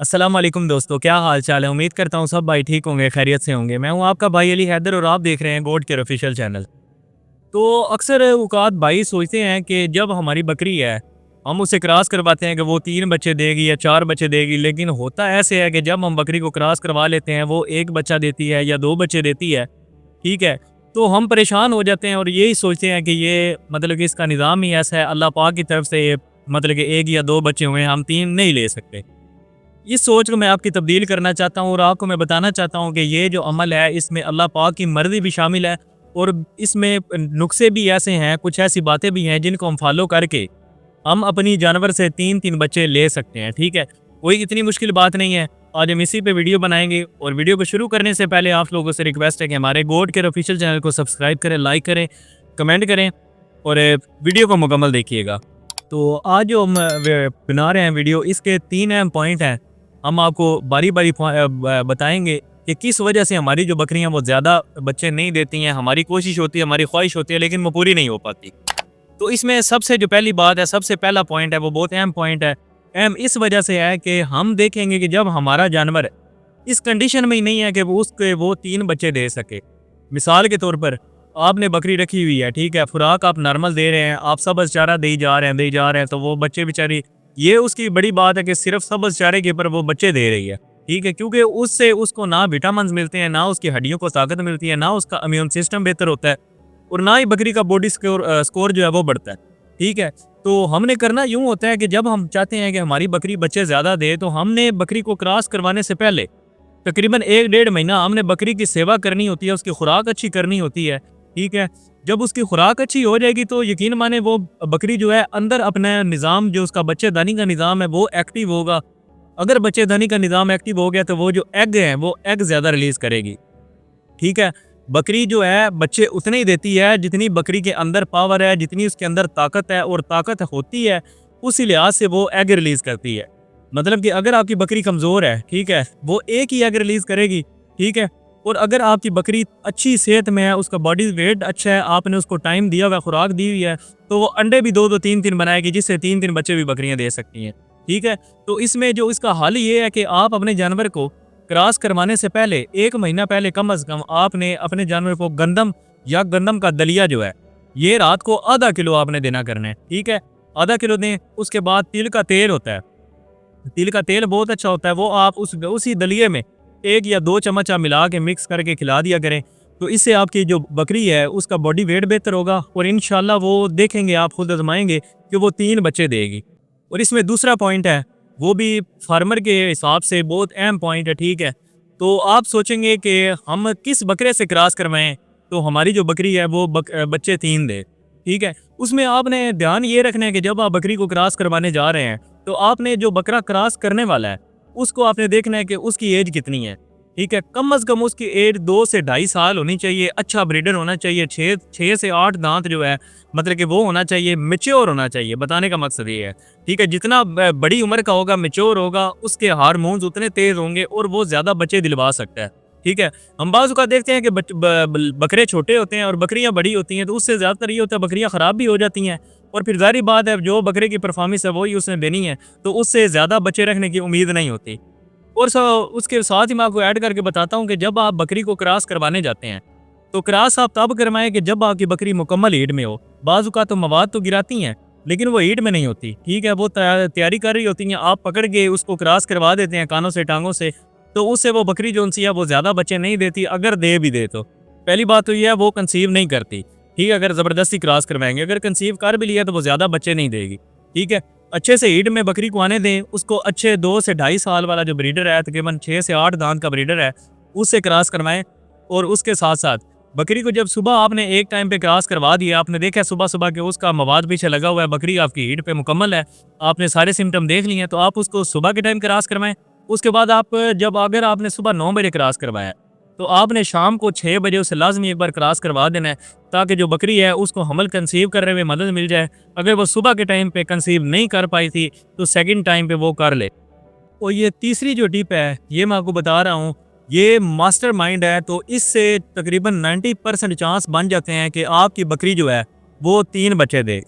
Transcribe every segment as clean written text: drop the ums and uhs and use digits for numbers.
अस्सलाम वालेकुम दोस्तों, क्या हाल चाल है। उम्मीद करता हूँ सब भाई ठीक होंगे, खैरियत से होंगे। मैं हूँ आपका भाई अली हैदर और आप देख रहे हैं गोट केयर ऑफिशियल चैनल। तो अक्सर औकात भाई सोचते हैं कि जब हमारी बकरी है, हम उसे क्रॉस करवाते हैं कि वो 3 बच्चे देगी या 4 बच्चे देगी, लेकिन होता ऐसे है कि जब हम बकरी को क्रॉस करवा लेते हैं वो 1 बच्चा देती है या 2 बच्चे देती है, ठीक है? तो हम परेशान हो जाते हैं और यही सोचते हैं कि ये मतलब कि इसका निज़ाम ही ऐसा है, अल्लाह पाक की तरफ से ये मतलब कि 1 या 2 बच्चे हुए हैं, हम 3 नहीं ले सकते। इस सोच को मैं आपकी तब्दील करना चाहता हूँ और आपको मैं बताना चाहता हूँ कि ये जो अमल है इसमें अल्लाह पाक की मर्ज़ी भी शामिल है और इसमें नुस्खे भी ऐसे हैं, कुछ ऐसी बातें भी हैं जिनको हम फॉलो करके हम अपनी जानवर से 3-3 बच्चे ले सकते हैं, ठीक है? कोई इतनी मुश्किल बात नहीं है। आज हम इसी पे वीडियो बनाएंगे और वीडियो को शुरू करने से पहले आप लोगों से रिक्वेस्ट है कि हमारे गोट केयर ऑफिशियल चैनल को सब्सक्राइब करें, लाइक करें, कमेंट करें और वीडियो को मुकम्मल देखिएगा। तो आज जो हम बना रहे हैं वीडियो, इसके 3 अहम पॉइंट हैं। हम आपको बारी-बारी बताएँगे कि किस वजह से हमारी जो बकरियाँ वो ज़्यादा बच्चे नहीं देती हैं। हमारी कोशिश होती है, हमारी ख्वाहिश होती है, लेकिन वो पूरी नहीं हो पाती। तो इसमें सबसे जो पहली बात है, सबसे पहला पॉइंट है, वो बहुत अहम पॉइंट है। अहम इस वजह से है कि हम देखेंगे कि जब हमारा जानवर इस कंडीशन में ही नहीं है कि वो 3 बच्चे दे सके। मिसाल के तौर पर आपने बकरी रखी हुई है, ठीक है? खुराक आप नॉर्मल दे रहे हैं, आप सब्ज़ चारा दे जा रहे हैं, तो वो बच्चे बेचारी, ये उसकी बड़ी बात है कि सिर्फ सब्ज़ चारे के ऊपर वो बच्चे दे रही है, ठीक है? क्योंकि उससे उसको ना विटामिन्स मिलते हैं, ना उसकी हड्डियों को ताकत मिलती है, ना उसका इम्यून सिस्टम बेहतर होता है और ना ही बकरी का बॉडी स्कोर जो है वो बढ़ता है, ठीक है? तो हमने करना यूँ होता है कि जब हम चाहते हैं कि हमारी बकरी बच्चे ज़्यादा दे, तो हमने बकरी को क्रॉस करवाने से पहले तकरीबन 1 डेढ़ महीना हमने बकरी की सेवा करनी होती है, उसकी खुराक अच्छी करनी होती है, ठीक है? जब उसकी खुराक अच्छी हो जाएगी तो यकीन माने वो बकरी जो है अंदर अपना निज़ाम, जो उसका बच्चेदानी का निज़ाम है वो एक्टिव होगा। अगर बच्चेदानी का निज़ाम एक्टिव हो गया तो वो जो एग हैं वो एग ज़्यादा रिलीज़ करेगी, ठीक है? बकरी जो है बच्चे उतने ही देती है जितनी बकरी के अंदर पावर है, जितनी उसके अंदर ताकत है, और ताकत होती है उसी लिहाज से वो एग रिलीज़ करती है। मतलब कि अगर आपकी बकरी कमज़ोर है, ठीक है, वो एक ही एग रिलीज़ करेगी, ठीक है? और अगर आपकी बकरी अच्छी सेहत में है, उसका बॉडी वेट अच्छा है, आपने उसको टाइम दिया हुआ है, खुराक दी हुई है, तो वो अंडे भी 2-2 3-3 बनाएगी, जिससे 3-3 बच्चे भी बकरियां दे सकती हैं, ठीक है? तो इसमें जो इसका हल ये है कि आप अपने जानवर को क्रॉस करवाने से पहले 1 महीना पहले कम अज़ कम आपने अपने जानवर को गंदम या गंदम का दलिया जो है, ये रात को आधा किलो आपने देना करना है, ठीक है? आधा किलो दें। उसके बाद तिल का तेल होता है, तिल का तेल बहुत अच्छा होता है, वो आप उसी दलिए में 1 या 2 चम्मच आप मिला के मिक्स करके खिला दिया करें। तो इससे आपकी जो बकरी है उसका बॉडी वेट बेहतर होगा और इंशाल्लाह वो देखेंगे, आप खुद आजमाएंगे कि वो 3 बच्चे देगी। और इसमें दूसरा पॉइंट है, वो भी फार्मर के हिसाब से बहुत अहम पॉइंट है, ठीक है? तो आप सोचेंगे कि हम किस बकरे से क्रॉस करवाएं तो हमारी जो बकरी है वो बच्चे 3 दे, ठीक है? उसमें आपने ध्यान ये रखना है कि जब आप बकरी को क्रॉस करवाने जा रहे हैं तो आपने जो बकरा क्रॉस करने वाला है उसको आपने देखना है कि उसकी एज कितनी है, ठीक है? कम से कम उसकी एज 2 से ढाई साल होनी चाहिए, अच्छा ब्रीडर होना चाहिए, 6 से 8 दांत जो है मतलब कि वो होना चाहिए, मैच्योर होना चाहिए। बताने का मकसद ये है, ठीक है? जितना बड़ी उम्र का होगा, मैच्योर होगा, उसके हार्मोन्स उतने तेज होंगे और वो ज़्यादा बच्चे दिलवा सकता है, ठीक है? हम बाज़ औक़ात देखते हैं कि बकरे छोटे होते हैं और बकरियाँ बड़ी होती हैं, तो उससे ज़्यादातर ये होता है बकरियाँ ख़राब भी हो जाती हैं और फिर ज़ाहिर बात है जो बकरे की परफॉर्मेंस है वही उसने देनी है, तो उससे ज़्यादा बच्चे रखने की उम्मीद नहीं होती। और उसके साथ ही मैं आपको ऐड करके बताता हूँ कि जब आप बकरी को क्रॉस करवाने जाते हैं तो क्रॉस आप तब करवाएं कि जब आपकी बकरी मुकम्मल हीट में हो। बाज़ औक़ात तो मवाद तो गिराती हैं लेकिन वो हीट में नहीं होती, ठीक है? वो तैयारी कर रही होती हैं, आप पकड़ के उसको क्रॉस करवा देते हैं कानों से, टांगों से, तो उससे वो बकरी जो सी है वो ज़्यादा बच्चे नहीं देती। अगर दे भी दे तो पहली बात तो ये है वो कंसीव नहीं करती, ठीक है? अगर ज़बरदस्ती क्रॉस करवाएंगे, अगर कंसीव कर भी लिया तो वो ज़्यादा बच्चे नहीं देगी, ठीक है? अच्छे से हीट में बकरी को आने दें, उसको अच्छे 2 से ढाई साल वाला जो ब्रीडर है, तकरीबन 6 से 8 दांत का ब्रीडर है, उससे क्रॉस करवाएं। और उसके साथ साथ बकरी को जब सुबह आपने एक टाइम पे क्रॉस करवा दिया, आपने देखा सुबह-सुबह के उसका मवाद पीछे लगा हुआ है, बकरी आपकी हीट पे मुकम्मल है, आपने सारे सिम्पटम देख लिए हैं, तो आप उसको सुबह के टाइम क्रॉस करवाएं। उसके बाद आप जब अगर आपने सुबह 9 बजे क्रॉस करवाया, तो आपने शाम को 6 बजे उसे लाज़मी एक बार क्रॉस करवा देना है, ताकि जो बकरी है उसको हमल कंसीव करने में मदद मिल जाए। अगर वो सुबह के टाइम पे कंसीव नहीं कर पाई थी तो सेकंड टाइम पे वो कर ले। और ये तीसरी जो टिप है ये मैं आपको बता रहा हूँ, ये मास्टरमाइंड है, तो इससे तकरीबन 90% चांस बन जाते हैं कि आपकी बकरी जो है वो 3 बच्चे दे।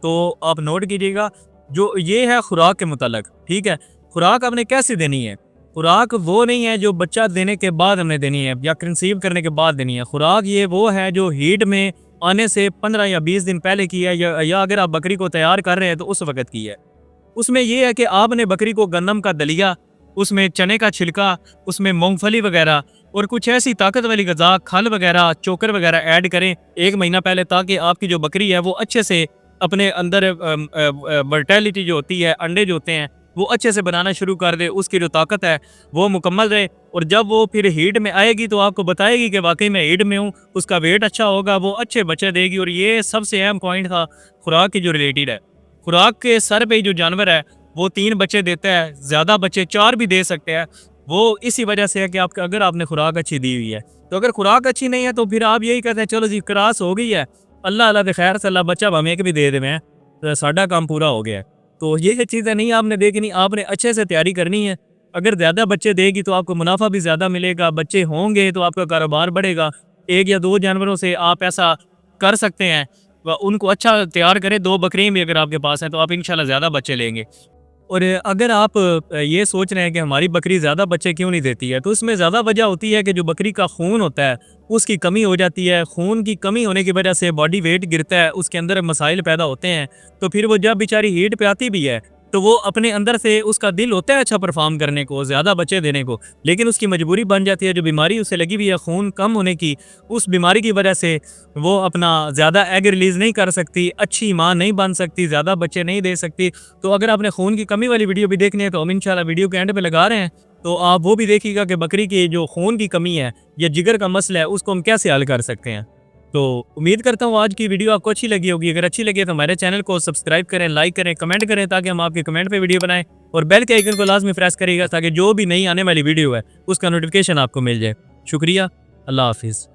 तो आप नोट कीजिएगा, जो ये है खुराक के मुतालिक, ठीक है? खुराक आपने कैसे देनी है। खुराक वो नहीं है जो बच्चा देने के बाद हमने देनी है या कंसीव करने के बाद देनी है। खुराक ये वो है जो हीट में आने से 15 या 20 दिन पहले की है, या अगर आप बकरी को तैयार कर रहे हैं तो उस वक्त की है। उसमें ये है कि आपने बकरी को गंदम का दलिया, उसमें चने का छिलका, उसमें मूंगफली वगैरह और कुछ ऐसी ताकत वाली ग़िज़ा, खल वगैरह, चोकर वगैरह ऐड करें 1 महीना पहले, ताकि आपकी जो बकरी है वो अच्छे से अपने अंदर मर्टेलिटी जो होती है, अंडे जो होते हैं वो अच्छे से बनाना शुरू कर दे, उसकी जो ताकत है वो मुकम्मल रहे। और जब वो फिर हीट में आएगी तो आपको बताएगी कि वाकई मैं हीट में हूँ, उसका वेट अच्छा होगा, वो अच्छे बच्चे देगी। और ये सबसे अहम पॉइंट था खुराक की जो रिलेटेड है। खुराक के सर पे जो जानवर है वो 3 बच्चे देता है, ज़्यादा बच्चे 4 भी दे सकते हैं। वो इसी वजह से है कि आपका अगर आपने खुराक अच्छी दी हुई है। तो अगर खुराक अच्छी नहीं है तो फिर आप यही कहते हैं चलो जी क्रॉस हो गई है, अल्लाह अल्लाह दे खैर से अल्लाह बच्चा हम एक भी दे देवें तो साडा काम पूरा हो गया है। तो ये चीज़ें नहीं आपने देखनी, आपने अच्छे से तैयारी करनी है। अगर ज़्यादा बच्चे देगी तो आपको मुनाफा भी ज़्यादा मिलेगा, बच्चे होंगे तो आपका कारोबार बढ़ेगा। 1 या 2 जानवरों से आप ऐसा कर सकते हैं, उनको अच्छा तैयार करें। 2 बकरियाँ भी अगर आपके पास हैं तो आप इंशाल्लाह ज़्यादा बच्चे लेंगे। और अगर आप ये सोच रहे हैं कि हमारी बकरी ज़्यादा बच्चे क्यों नहीं देती है, तो इसमें ज़्यादा वजह होती है कि जो बकरी का खून होता है उसकी कमी हो जाती है। खून की कमी होने की वजह से बॉडी वेट गिरता है, उसके अंदर मसाइल पैदा होते हैं। तो फिर वो जब बेचारी हीट पे आती भी है तो वो अपने अंदर से उसका दिल होता है अच्छा परफॉर्म करने को, ज़्यादा बच्चे देने को, लेकिन उसकी मजबूरी बन जाती है। जो बीमारी उसे लगी हुई है खून कम होने की, उस बीमारी की वजह से वो अपना ज़्यादा एग रिलीज़ नहीं कर सकती, अच्छी माँ नहीं बन सकती, ज़्यादा बच्चे नहीं दे सकती। तो अगर आपने खून की कमी वाली वीडियो भी देखनी है तो हम इंशाल्लाह वीडियो के एंड पे लगा रहे हैं, तो आप वो भी देखिएगा कि बकरी की जो खून की कमी है या जिगर का मसला है उसको हम कैसे हल कर सकते हैं। तो उम्मीद करता हूँ आज की वीडियो आपको अच्छी लगी होगी। अगर अच्छी लगी तो हमारे चैनल को सब्सक्राइब करें, लाइक करें, कमेंट करें, ताकि हम आपके कमेंट पे वीडियो बनाएं। और बेल के आइकन को लाजमी प्रेस करिएगा ताकि जो भी नई आने वाली वीडियो है उसका नोटिफिकेशन आपको मिल जाए। शुक्रिया, अल्लाह हाफिज़।